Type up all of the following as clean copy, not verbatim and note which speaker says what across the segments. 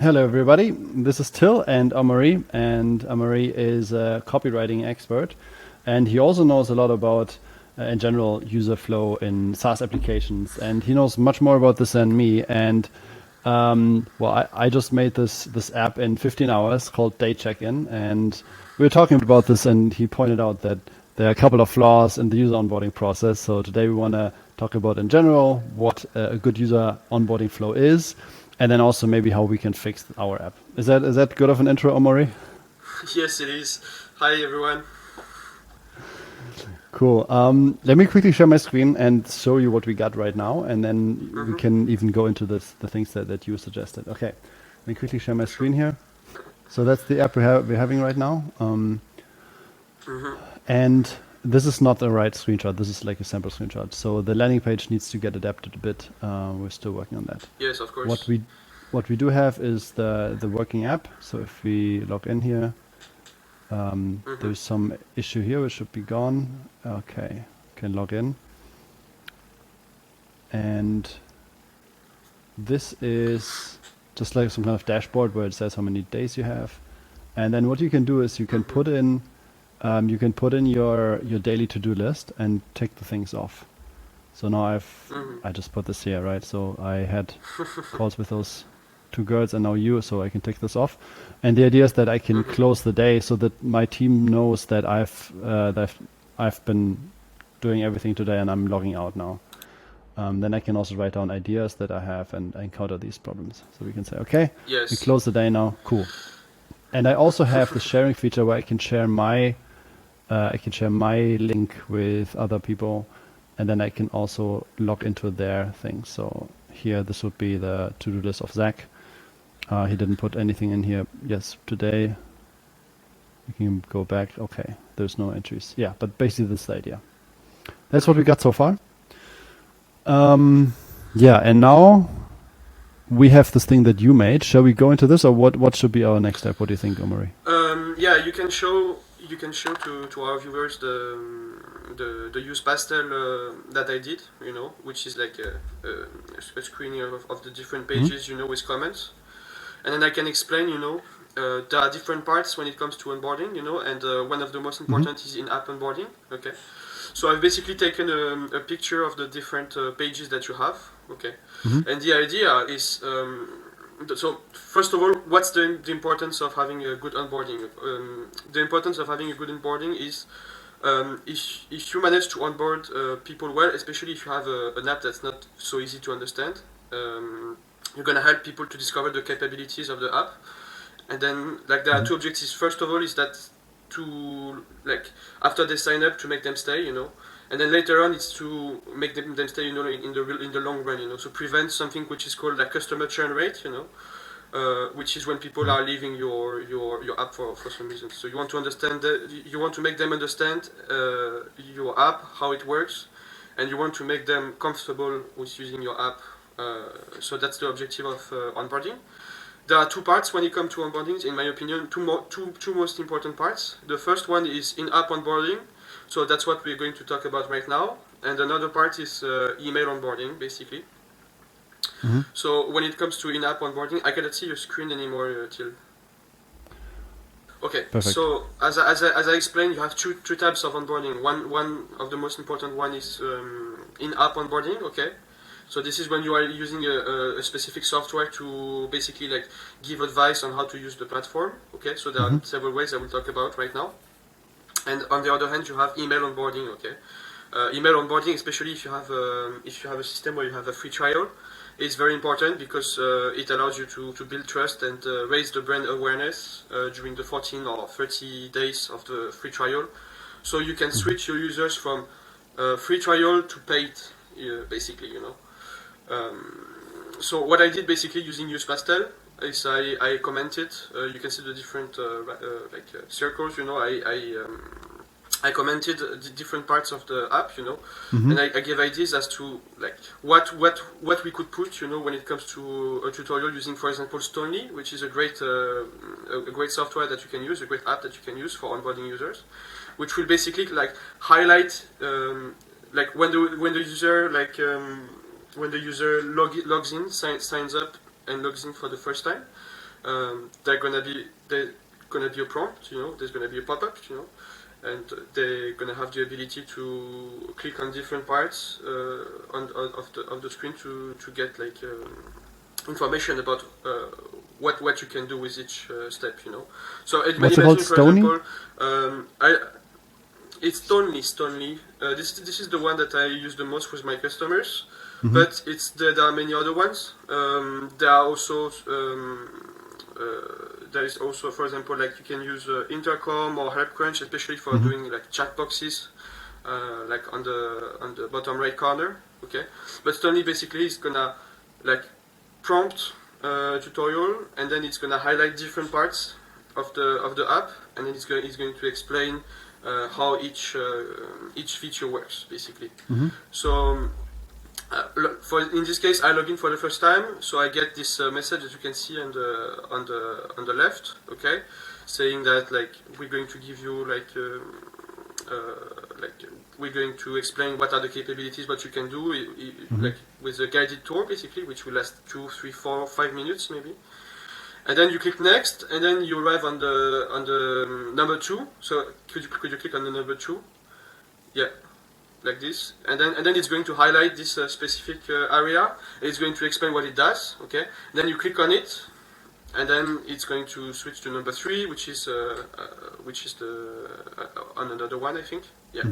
Speaker 1: Hello, everybody. This is Till and Amaury, and Amaury is a copywriting expert, and he also knows a lot about, in general, user flow in SaaS applications, and he knows much more about this than me. And I just made this app in 15 hours called Day Check-in, and we were talking about this, and he pointed out that there are a couple of flaws in the user onboarding process. So today we want to talk about, in general, what a good user onboarding flow is. And then also maybe how we can fix our app. Is that good of an intro, Omori?
Speaker 2: Yes, it is. Hi, everyone.
Speaker 1: Cool. Let me quickly share my screen and show you what we got right now, and then we can even go into the things that you suggested. Okay. Let me quickly share my screen here. So that's the app we're having right now. And this is not the right screenshot. This is like a sample screenshot. So the landing page needs to get adapted a bit. We're still working on that.
Speaker 2: Yes, of course.
Speaker 1: What we do have is the working app. So if we log in here, there's some issue here which should be gone. Okay, can log in. And this is just like some kind of dashboard where it says how many days you have. And then what you can do is you can put in your daily to-do list and tick the things off. So now I just put this here, right? So I had calls with those two girls and now you, so I can tick this off. And the idea is that I can close the day so that my team knows that I've been doing everything today and I'm logging out now. Then I can also write down ideas that I have and encounter these problems. So we can say, okay,
Speaker 2: Yes.
Speaker 1: we close the day now, cool. And I also have the sharing feature where I can share my link with other people, and then I can also log into their thing. So here, this would be the to-do list of Zach. He didn't put anything in here. Yes, today. We can go back. Okay, there's no entries. Yeah, but basically this is the idea. That's what we got so far. Yeah, and now we have this thing that you made. Shall we go into this, or what should be our next step? What do you think, Omari?
Speaker 2: Yeah, you can show to our viewers the use pastel that I did, which is like a screening of the different pages, with comments, and then I can explain, there are different parts when it comes to onboarding, and one of the most important is in-app onboarding. Okay, so I've basically taken a picture of the different pages that you have. Okay, and the idea is. So first of all, what's the importance of having a good onboarding? The importance of having a good onboarding is if you manage to onboard people well, especially if you have an app that's not so easy to understand, you're gonna help people to discover the capabilities of the app. And then there are two objectives. First of all is that to after they sign up to make them stay, and then later on it's to make them stay, in the long run, so prevent something which is called customer churn rate, which is when people are leaving your app for some reason. So you want to make them understand your app, how it works, and you want to make them comfortable with using your app. So that's the objective of onboarding. There are two parts when it comes to onboarding, in my opinion, two most important parts. The first one is in-app onboarding, so that's what we're going to talk about right now. And another part is email onboarding, basically. So when it comes to in-app onboarding, I cannot see your screen anymore, Till. Okay,
Speaker 1: Perfect.
Speaker 2: so as I explained, you have two types of onboarding. One of the most important one is in-app onboarding, okay? So this is when you are using a specific software to basically give advice on how to use the platform. Okay, so there are several ways I will talk about right now. And on the other hand, you have email onboarding. Okay, email onboarding, especially if you have a system where you have a free trial, is very important because it allows you to build trust and raise the brand awareness during the 14 or 30 days of the free trial. So you can switch your users from free trial to paid, basically, So what I did basically using Use Pastel is I commented. You can see the different circles. I commented the different parts of the app. And I gave ideas as to what we could put. When it comes to a tutorial using, for example, Stonely, which is a great software that you can use, a great app that you can use for onboarding users, which will basically highlight when the user when the user logs in, signs up and logs in for the first time, they're gonna be a prompt, there's gonna be a pop-up, and they're gonna have the ability to click on different parts of the screen to get like information about what you can do with each step, So
Speaker 1: What's it called?
Speaker 2: for
Speaker 1: Stony?
Speaker 2: example, it's Stonely. This is the one that I use the most with my customers, but there are many other ones. There is also, for example, like you can use Intercom or HelpCrunch, especially for doing like chat boxes, like on the bottom right corner. Okay, but Stonely basically is gonna like prompt tutorial, and then it's gonna highlight different parts of the app, and then it's going to explain how each feature works basically. So in this case, I log in for the first time, so I get this message that you can see on the left, okay, saying that like we're going to give you we're going to explain what are the capabilities, what you can do, like with a guided tour basically, which will last 2, 3, 4, 5 minutes maybe. And then you click next, and then you arrive on the number 2. So could you click on the number 2? Yeah, like this. And then it's going to highlight this specific area. And it's going to explain what it does. Okay. Then you click on it, and then it's going to switch to number 3, which is on another one, I think. Yeah.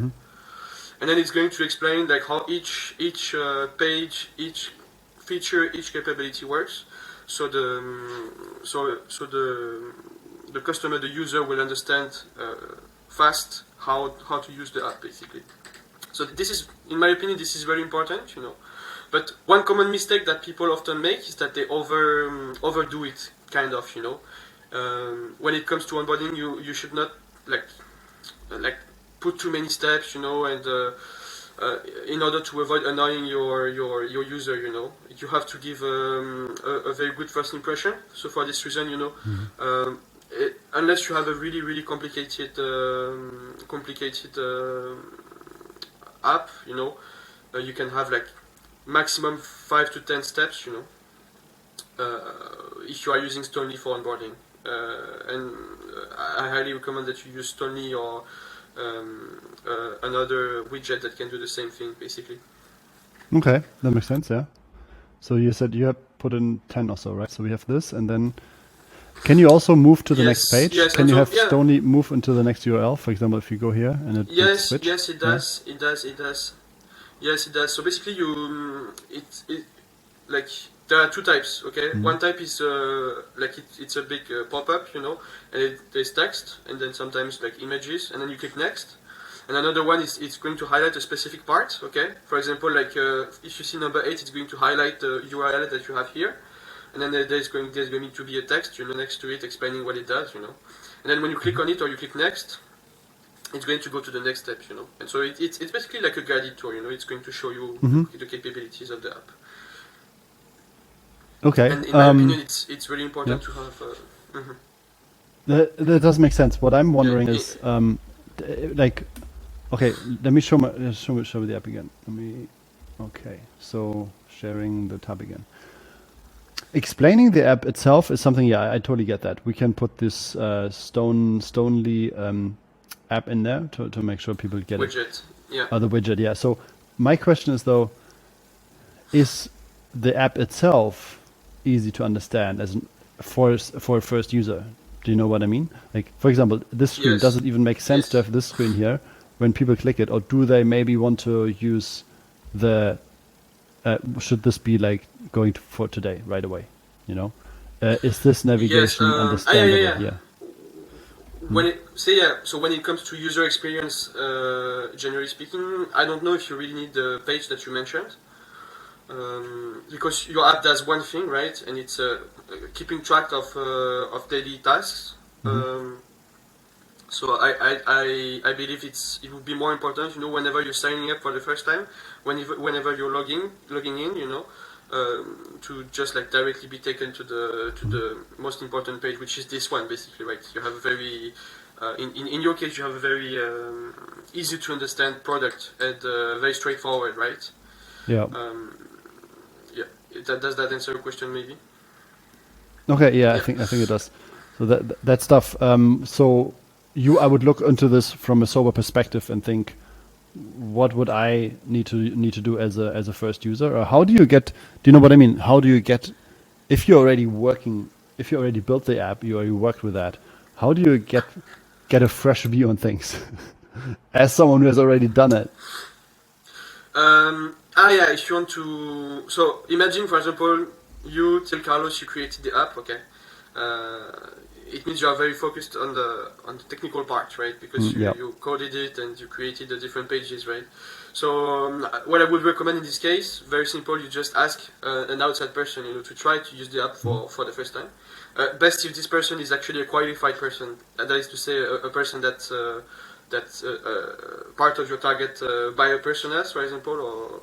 Speaker 2: And then it's going to explain like how each page, each feature, each capability works. So the customer, the user, will understand fast how to use the app basically. So this is, in my opinion, this is very important, But one common mistake that people often make is that they overdo it, kind of, When it comes to onboarding, you should not like put too many steps, and in order to avoid annoying your user, you have to give a very good first impression. So for this reason, unless you have a really really complicated app, you can have like maximum 5 to 10 steps, if you are using Stonely for onboarding. And I highly recommend that you use Stonely or another widget that can do the same thing, basically.
Speaker 1: Okay, that makes sense, yeah. So you said you have put in 10 or so, right? So we have this, and then can you also move to the next page?
Speaker 2: Yes,
Speaker 1: can you
Speaker 2: so,
Speaker 1: have Stonely move into the next URL? For example, if you go here and it would switch?
Speaker 2: Yes, it does. Yeah? It does. Yes, it does. So basically, like there are 2 types. Okay, one type is it's a big pop-up, and there's text, and then sometimes like images, and then you click next. And another one is it's going to highlight a specific part. Okay, for example, like if you see number 8, it's going to highlight the URL that you have here, and then there's going to be a text, next to it explaining what it does, And then when you click on it or you click next, it's going to go to the next step, And so it's basically like a guided tour, It's going to show you the capabilities of the app.
Speaker 1: Okay.
Speaker 2: And in my opinion, it's really important to have.
Speaker 1: That does make sense. What I'm wondering is, okay, let me show the app again. Okay, so sharing the tab again. Explaining the app itself is something. Yeah, I totally get that. We can put this Stonely app in there to make sure people get
Speaker 2: widget. Yeah.
Speaker 1: The widget. Yeah. So my question is though, is the app itself easy to understand for a first user? Do you know what I mean? Like, for example, this screen, does it even make sense to have this screen here when people click it, or do they maybe want to use should this be like going for today right away? Is this navigation understandable? Yeah.
Speaker 2: So when it comes to user experience, generally speaking, I don't know if you really need the page that you mentioned. Because your app does one thing, right? And it's keeping track of daily tasks. So I believe it would be more important, whenever you're signing up for the first time, whenever you're logging in, to just like directly be taken to the most important page, which is this one, basically, right? You have a very in your case, you have a very easy to understand product and very straightforward, right?
Speaker 1: Yeah.
Speaker 2: Does that answer your question, maybe?
Speaker 1: Okay, yeah,
Speaker 2: Yeah.
Speaker 1: I think it does. So that stuff. So I would look into this from a sober perspective and think, what would I need to do as a first user, or how do you get? Do you know what I mean? How do you get if you're already working, if you already built the app, you already worked with that? How do you get a fresh view on things as someone who has already done it?
Speaker 2: Yeah, if you want to, so imagine, for example, you tell Carlos you created the app, okay? It means you are very focused on the technical part, right? Because
Speaker 1: Yeah.
Speaker 2: you coded it and you created the different pages, right? So what I would recommend in this case, very simple, you just ask an outside person, to try to use the app for the first time. Best if this person is actually a qualified person, that is to say, a person that's part of your target buyer personas, for example, or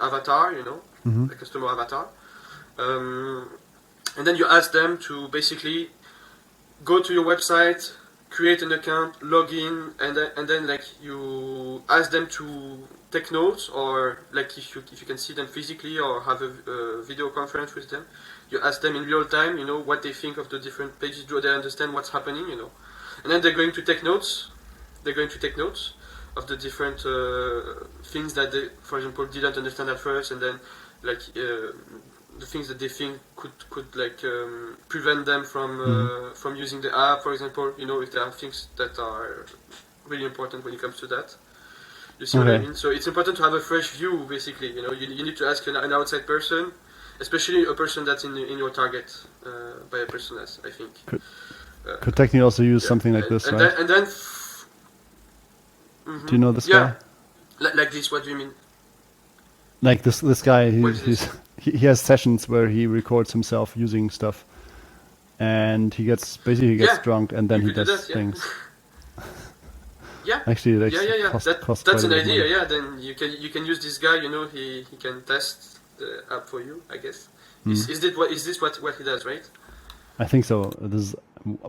Speaker 2: avatar, a customer avatar. And then you ask them to basically go to your website, create an account, log in, and then like you ask them to take notes, or like if you can see them physically or have a video conference with them, you ask them in real time, what they think of the different pages. Do they understand what's happening, And then they're going to take notes. They're going to take notes of the different things that they, for example, didn't understand at first, and then like the things that they think could like prevent them from using the app, for example. If there are things that are really important when it comes to that. You see what I
Speaker 1: Okay.
Speaker 2: mean? So it's important to have a fresh view, basically. You need to ask an outside person, especially a person that's in your target by a personas, I think.
Speaker 1: Could technically also use
Speaker 2: Yeah,
Speaker 1: something like this,
Speaker 2: and
Speaker 1: right?
Speaker 2: then
Speaker 1: Do you know this
Speaker 2: yeah,
Speaker 1: guy?
Speaker 2: like this. What do you mean?
Speaker 1: Like this guy,
Speaker 2: What is this?
Speaker 1: he has sessions where he records himself using stuff, and he gets
Speaker 2: Yeah,
Speaker 1: drunk, and then
Speaker 2: you
Speaker 1: he
Speaker 2: could do
Speaker 1: does
Speaker 2: that. Yeah,
Speaker 1: things.
Speaker 2: yeah,
Speaker 1: Actually, like
Speaker 2: yeah.
Speaker 1: cost
Speaker 2: That's
Speaker 1: quite a
Speaker 2: an
Speaker 1: bit of
Speaker 2: idea.
Speaker 1: money.
Speaker 2: Yeah, then you can use this guy. He can test the app for you. I guess. Is this what he does, right?
Speaker 1: I think so. This is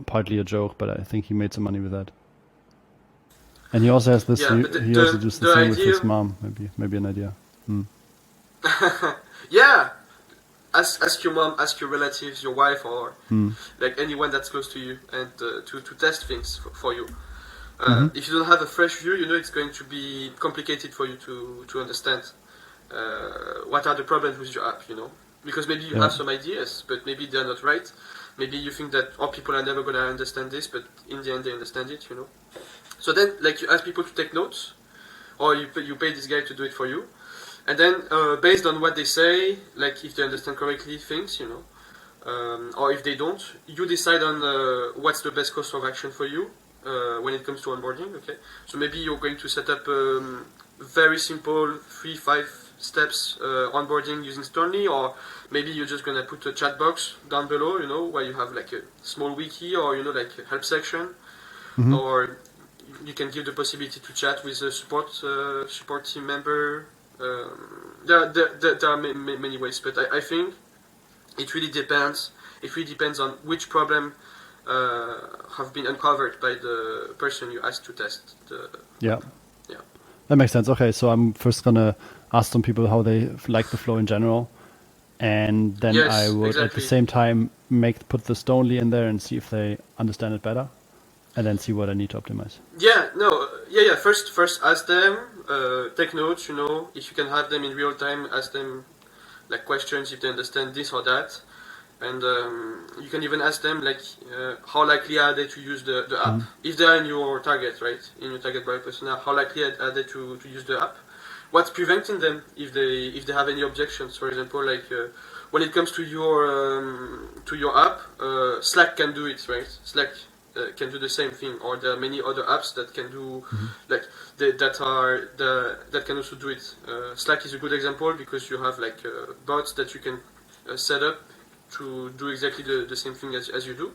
Speaker 1: partly a joke, but I think he made some money with that. And he also has this.
Speaker 2: Yeah, but
Speaker 1: He also does the
Speaker 2: the
Speaker 1: thing with his
Speaker 2: idea.
Speaker 1: mom. Maybe an idea.
Speaker 2: Yeah, ask your mom, ask your relatives, your wife, or
Speaker 1: Hmm.
Speaker 2: like anyone that's close to you, and to test things for you.
Speaker 1: Mm-hmm.
Speaker 2: If you don't have a fresh view, it's going to be complicated for you to understand what are the problems with your app, because maybe you
Speaker 1: Yeah.
Speaker 2: have some ideas, but maybe they're not right. Maybe you think that people are never gonna understand this, but in the end they understand it, So then, like, you ask people to take notes, or you pay this guy to do it for you, and then based on what they say, like if they understand correctly things, or if they don't, you decide on what's the best course of action for you when it comes to onboarding. Okay, so maybe you're going to set up very simple 3-5 steps onboarding using Sternly, or maybe you're just gonna put a chat box down below, where you have like a small wiki, or like a help section,
Speaker 1: Mm-hmm.
Speaker 2: or you can give the possibility to chat with a support team member. There are many ways, but I think it really depends. It really depends on which problem have been uncovered by the person you asked to test.
Speaker 1: Yeah.
Speaker 2: Yeah.
Speaker 1: That makes sense. Okay, so I'm first gonna ask some people how they like the flow in general, and then
Speaker 2: Yes,
Speaker 1: I would at the
Speaker 2: exactly.
Speaker 1: same time put the Stonely in there and see if they understand it better, and then see what I need to optimize.
Speaker 2: Yeah, no, yeah. First ask them, take notes. If you can have them in real time, ask them like questions if they understand this or that, and you can even ask them like how likely are they to use the app
Speaker 1: Mm-hmm.
Speaker 2: if they are in your target, right? In your target buyer persona, how likely are they to use the app? What's preventing them if they have any objections? For example, like when it comes to your app, Slack can do it, right? Slack can do the same thing, or there are many other apps that can do like that can also do it. Slack is a good example because you have like bots that you can set up to do exactly the same thing as you do.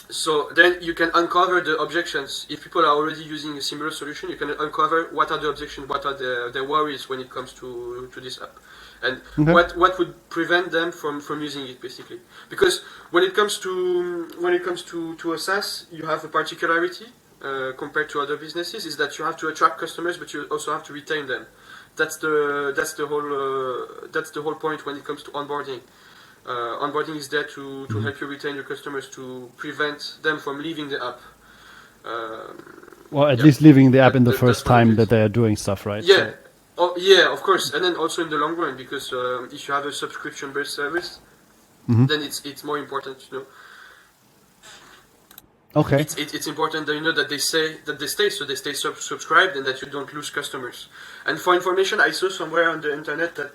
Speaker 2: So then you can uncover the objections. If people are already using a similar solution, you can uncover what are the objections, what are their worries when it comes to this app, and
Speaker 1: Okay.
Speaker 2: what would prevent them from using it, basically. Because when it comes to a SaaS, you have a particularity compared to other businesses, is that you have to attract customers, but you also have to retain them. That's the whole point when it comes to onboarding. Onboarding is there to help you retain your customers, to prevent them from leaving the app.
Speaker 1: Well, at least leaving the app in the
Speaker 2: that's
Speaker 1: first
Speaker 2: one of
Speaker 1: time
Speaker 2: it.
Speaker 1: that they are doing stuff, right?
Speaker 2: Yeah,
Speaker 1: So,
Speaker 2: yeah, of course, and then also in the long run, because if you have a subscription-based service, then it's more important, you know.
Speaker 1: okay.
Speaker 2: It's important that you know that they stay, so they stay subscribed, and that you don't lose customers. And for information, I saw somewhere on the internet that,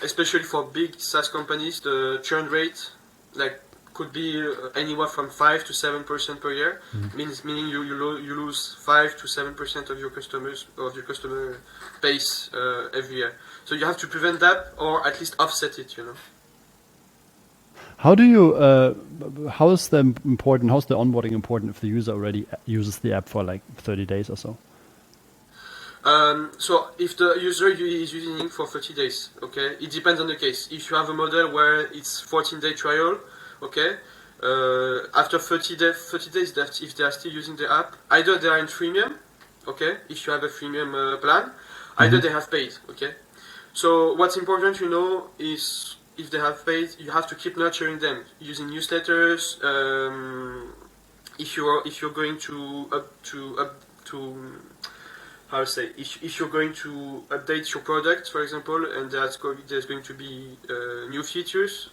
Speaker 2: especially for big SaaS companies, the churn rate could be anywhere from 5 to 7% per year. Meaning you lose 5 to 7% of your customer base every year. So you have to prevent that, or at least offset it. You know.
Speaker 1: How do you? How's the onboarding important if the user already uses the app for like 30 days or so?
Speaker 2: So if the user is using it for 30 days, okay, it depends on the case. If you have a model where it's 14-day trial, okay, after 30 days, that if they are still using the app, either they are in freemium, okay, if you have a freemium plan, either they have paid, okay. So what's important, you know, is if they have paid, you have to keep nurturing them using newsletters. If you're going to how to say, if you're going to update your product, for example, and there's going to be new features.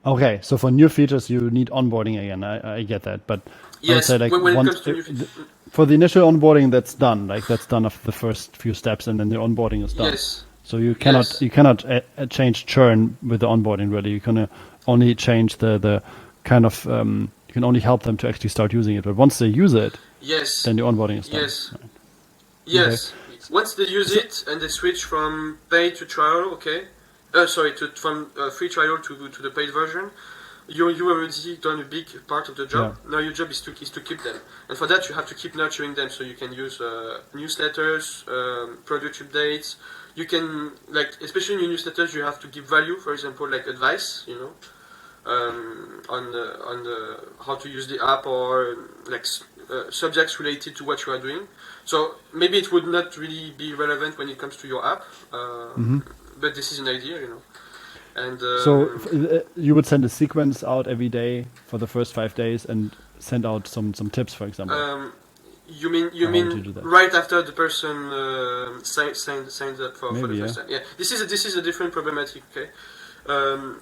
Speaker 1: Okay, so for new features you need onboarding again. I get that, but
Speaker 2: Yes,
Speaker 1: I would say like
Speaker 2: when it
Speaker 1: once
Speaker 2: comes to new features.
Speaker 1: for the initial onboarding, that's done. Like that's done of the first few steps, and then the onboarding is done.
Speaker 2: Yes.
Speaker 1: So you cannot
Speaker 2: Yes.
Speaker 1: you cannot change churn with the onboarding. Really, you can only change the kind of you can only help them to actually start using it. But once they use it,
Speaker 2: Yes.
Speaker 1: then the onboarding is done.
Speaker 2: Yes.
Speaker 1: Right.
Speaker 2: Yes. Once they use it and they switch from paid to trial, okay. From free trial to the paid version, you already done a big part of the job.
Speaker 1: Yeah.
Speaker 2: Now your job is to keep them, and for that you have to keep nurturing them. So you can use newsletters, product updates. You can especially in your newsletters, you have to give value. For example, like advice, you know, on how to use the app, or subjects related to what you are doing. So maybe it would not really be relevant when it comes to your app, but this is an idea, you know. And
Speaker 1: So you would send a sequence out every day for the first 5 days and send out some tips, for example.
Speaker 2: you mean
Speaker 1: How would you do that?
Speaker 2: right after the person signs up for
Speaker 1: Maybe,
Speaker 2: the first
Speaker 1: yeah.
Speaker 2: time? Yeah, this is a different problematic. Okay,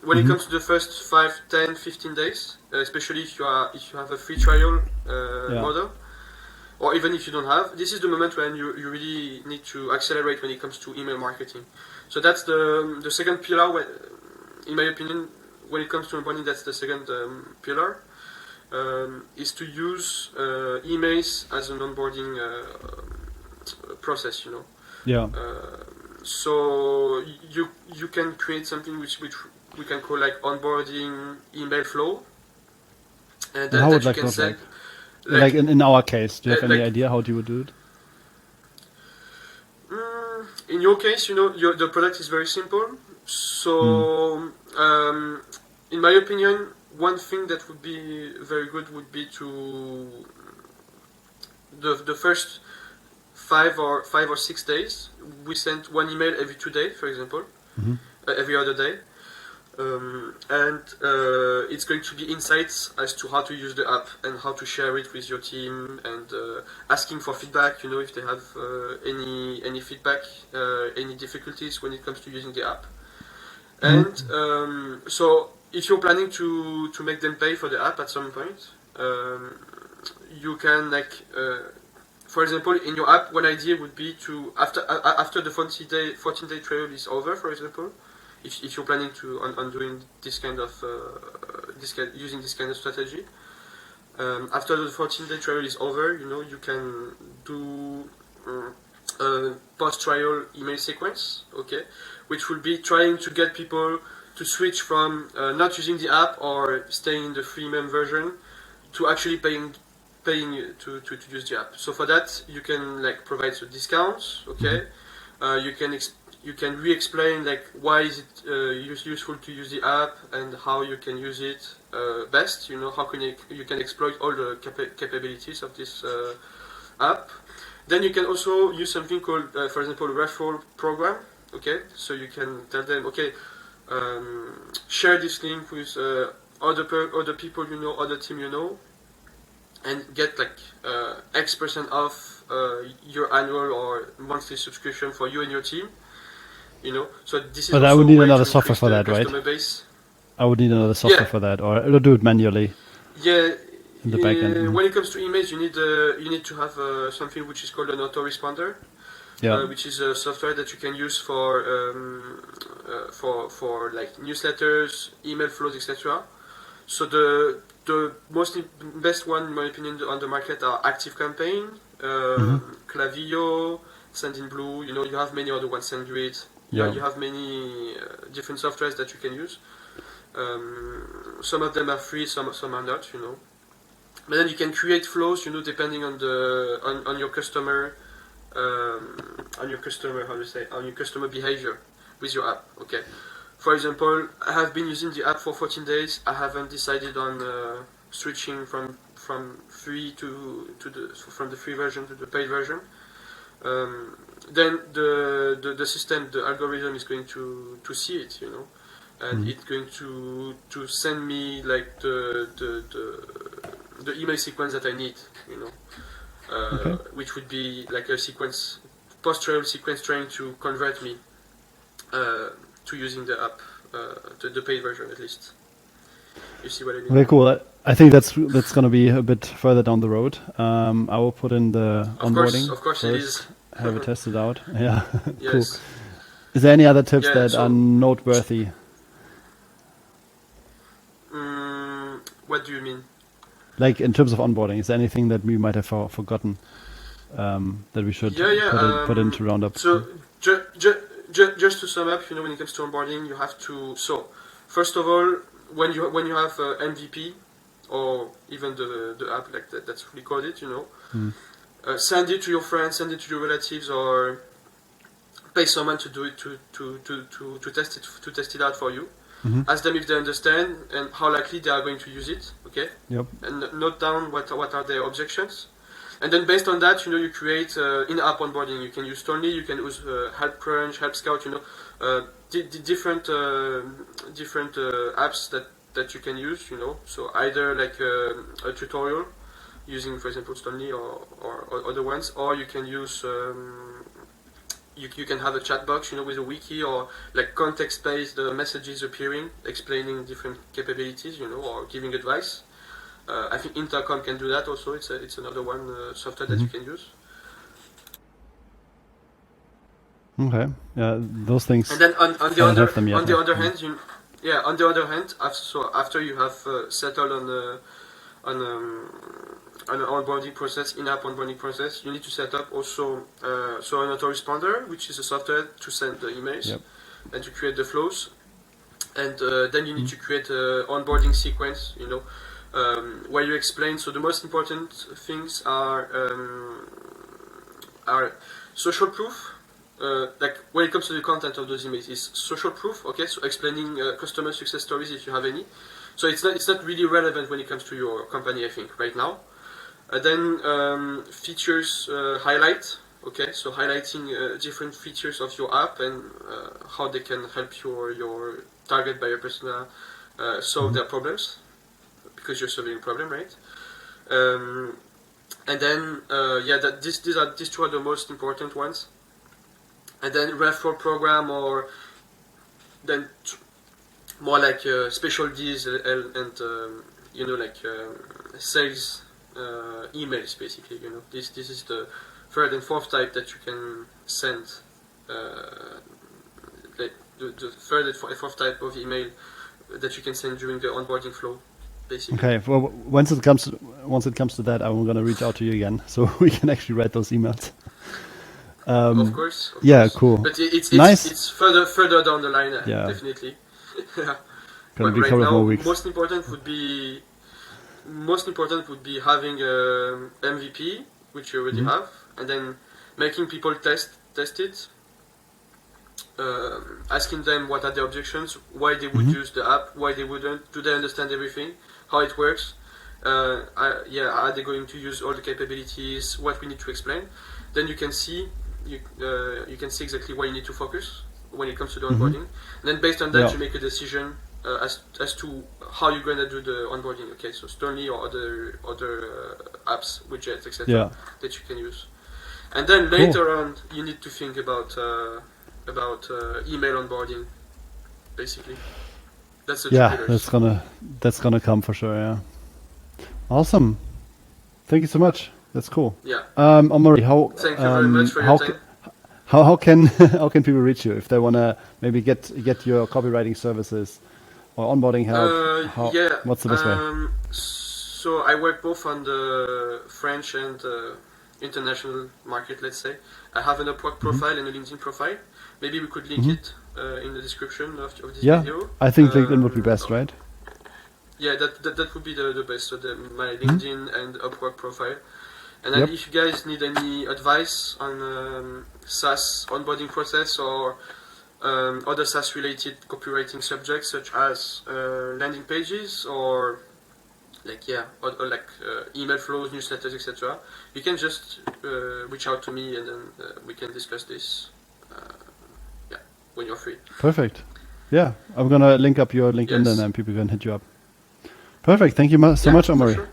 Speaker 2: when it comes to the first 5, 10, 15 days, especially if you have a free trial model, or even if you don't have, this is the moment when you really need to accelerate when it comes to email marketing. So that's the second pillar. In my opinion, when it comes to onboarding, that's the second pillar, is to use emails as an onboarding process, you know.
Speaker 1: Yeah.
Speaker 2: So you can create something which we can call like onboarding email flow, and
Speaker 1: how would
Speaker 2: that you
Speaker 1: that
Speaker 2: can
Speaker 1: look
Speaker 2: send.
Speaker 1: like in our case, do you have any
Speaker 2: like-
Speaker 1: idea how you would do it?
Speaker 2: In your case, you know, the product is very simple. So, in my opinion, one thing that would be very good would be to the first 5 or 6 days, we send one email every 2 days, for example, every other day. And it's going to be insights as to how to use the app and how to share it with your team, and asking for feedback, you know, if they have any feedback, any difficulties when it comes to using the app. And so if you're planning to make them pay for the app at some point, you can for example, in your app, one idea would be to after the 14-day trial is over, for example, if you're planning to on doing this kind of using this kind of strategy, after the 14-day trial is over, you know, you can do a post-trial email sequence, okay, which will be trying to get people to switch from not using the app or staying in the freemium version to actually paying to use the app. So for that, you can provide some discounts, okay. You can re-explain why is it useful to use the app and how you can use it best. You know, how can you can exploit all the capabilities of this app. Then you can also use something called, for example, a referral program. Okay, so you can tell them, okay, share this link with other people you know, other team you know, and get like X% off your annual or monthly subscription for you and your team. You know, so this is.
Speaker 1: But I
Speaker 2: also
Speaker 1: would
Speaker 2: a
Speaker 1: need
Speaker 2: way
Speaker 1: another
Speaker 2: to
Speaker 1: software
Speaker 2: increase
Speaker 1: for
Speaker 2: the
Speaker 1: that, right?
Speaker 2: customer base.
Speaker 1: I would need another software
Speaker 2: Yeah.
Speaker 1: for that, or I'll do it manually
Speaker 2: Yeah.
Speaker 1: in the back end.
Speaker 2: When it comes to emails, you need to have something which is called an Autoresponder,
Speaker 1: Yeah.
Speaker 2: which is a software that you can use for like newsletters, email flows, etc. So the best one, in my opinion, on the market are ActiveCampaign, Klaviyo, Sendinblue. You know, you have many other ones, SendGrid.
Speaker 1: Yeah.
Speaker 2: You have many different softwares that you can use. Some of them are free, some are not. You know, but then you can create flows. You know, depending on on your customer, on your customer behavior with your app. Okay. For example, I have been using the app for 14 days. I haven't decided on switching from free from the free version to the paid version. Then the system, the algorithm is going to see it, you know, and it's going to send me like the email sequence that I need, you know, which would be like a sequence, post-trial sequence trying to convert me to using the app, the paid version at least. You see what I mean?
Speaker 1: Very cool. I think that's going to be a bit further down the road. I will put in the onboarding.
Speaker 2: Of course, it is.
Speaker 1: Have it tested out. Yeah.
Speaker 2: Yes.
Speaker 1: Cool. Is there any other tips that
Speaker 2: so,
Speaker 1: are noteworthy?
Speaker 2: What do you mean?
Speaker 1: Like in terms of onboarding, is there anything that we might have forgotten that we should put into roundup?
Speaker 2: So just to sum up, you know, when it comes to onboarding, you have to. So first of all, when you have MVP or even the app like that's recorded, you know, send it to your friends, send it to your relatives, or pay someone to do it to test it out for you. Ask them if they understand and how likely they are going to use it. Okay.
Speaker 1: Yep.
Speaker 2: And note down what are their objections. And then based on that, you know, you create in-app onboarding. You can use Stony, you can use Help Crunch, Help Scout, you know, different apps that you can use, you know. So either like a tutorial using, for example, Stony or other ones, or you can use you can have a chat box, you know, with a wiki or like context-based messages appearing, explaining different capabilities, you know, or giving advice. I think Intercom can do that also. It's another one software that you can use.
Speaker 1: Okay. Yeah, those things.
Speaker 2: And then on the other hand, after you have settled on an onboarding process, in-app onboarding process, you need to set up also an autoresponder, which is a software to send the emails and to create the flows. And then you need to create an onboarding sequence, you know, where you explain. So the most important things are social proof. Like when it comes to the content of those emails, is social proof. Okay, so explaining customer success stories if you have any. So it's not really relevant when it comes to your company, I think, right now. Then features highlight. Okay, so highlighting different features of your app and how they can help your target buyer persona solve their problems, because you're solving a problem, right? And then these two are the most important ones. And then referral program, or then more like special deals and you know, like sales emails, basically. You know, this is the third and fourth type that you can send. Like the third and fourth type of email that you can send during the onboarding flow, basically.
Speaker 1: Okay. Well, once it comes to that, I'm gonna reach out to you again so we can actually write those emails.
Speaker 2: Of course.
Speaker 1: Yeah, cool.
Speaker 2: But it's
Speaker 1: nice.
Speaker 2: It's further down the line, definitely.
Speaker 1: Gonna be
Speaker 2: right
Speaker 1: couple
Speaker 2: now,
Speaker 1: more weeks.
Speaker 2: most important would be having a MVP, which you already have, and then making people test it, asking them what are their objections, why they would use the app, why they wouldn't, do they understand everything, how it works, are they going to use all the capabilities, what we need to explain. Then you can see exactly where you need to focus, when it comes to the onboarding. And then based on that,
Speaker 1: Yeah.
Speaker 2: you make a decision as to how you're going to do the onboarding. Okay, so Sternly or other apps, widgets, etc.
Speaker 1: Yeah.
Speaker 2: that you can use. And then later on, you need to think about email onboarding, basically. That's the two
Speaker 1: Yeah,
Speaker 2: pillars.
Speaker 1: that's gonna come for sure. Yeah. Awesome. Thank you so much. That's cool.
Speaker 2: Yeah.
Speaker 1: Omari, how
Speaker 2: Thank you very much for
Speaker 1: how
Speaker 2: your time.
Speaker 1: how can how can people reach you if they wanna maybe get your copywriting services or onboarding help?
Speaker 2: Yeah.
Speaker 1: What's the best way?
Speaker 2: So I work both on the French and international market, let's say. I have an Upwork profile and a LinkedIn profile. Maybe we could link it in the description of this
Speaker 1: Yeah,
Speaker 2: video.
Speaker 1: I think LinkedIn would be best, right?
Speaker 2: Yeah, that would be the best. So my LinkedIn and Upwork profile. And then if you guys need any advice on SaaS onboarding process or other SaaS related copywriting subjects such as landing pages or email flows, newsletters, etc., you can just reach out to me and then we can discuss this when you're free.
Speaker 1: Perfect. Yeah, I'm gonna link up your LinkedIn
Speaker 2: Yes.
Speaker 1: and then people can hit you up. Perfect. Thank you so much,
Speaker 2: for
Speaker 1: Omari.
Speaker 2: sure.